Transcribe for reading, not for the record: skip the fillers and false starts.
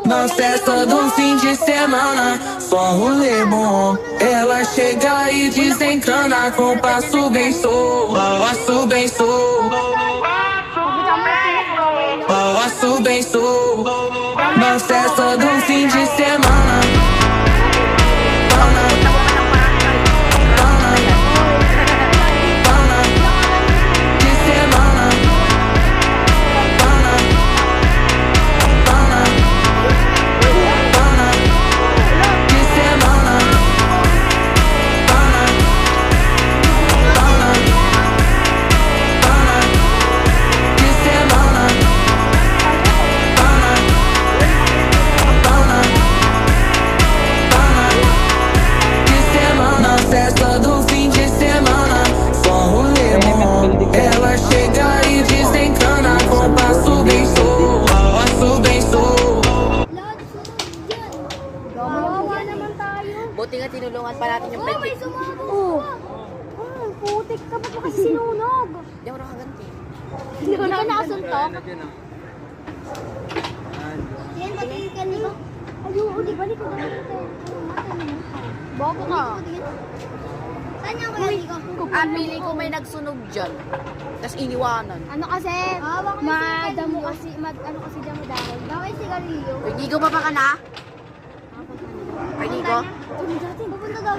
Na festa do fim de semana, só rolê bom. Ela chega e desencana com passo bem solto, passo bem solto, passo bem solto. Na festa do fim de semana. Festa do fim de semana, só rolê bom. Ela chega e desencana com passo bem solto, passo bem solto. Kawawa naman tayo. Buti nga tinulungan pa natin yung Oh, may pwede. sumabog pa. Putik ka. Ba't mo kasi sinunog? Hindi ako nakaganti. Hindi ka nakasuntok? Yan, patingin ka nito. Ayun, di ba? Di ko Bobo ka. Saan yung kuya Nico? Ang pili ko may nagsunog dyan. Tapos iniwanan. Ano kasi? Madamo kasi, ano kasi dyan mo dahil. Bakit si Galileo? Pwede ko pa pa ka na? Pwede ko? Pupunta daw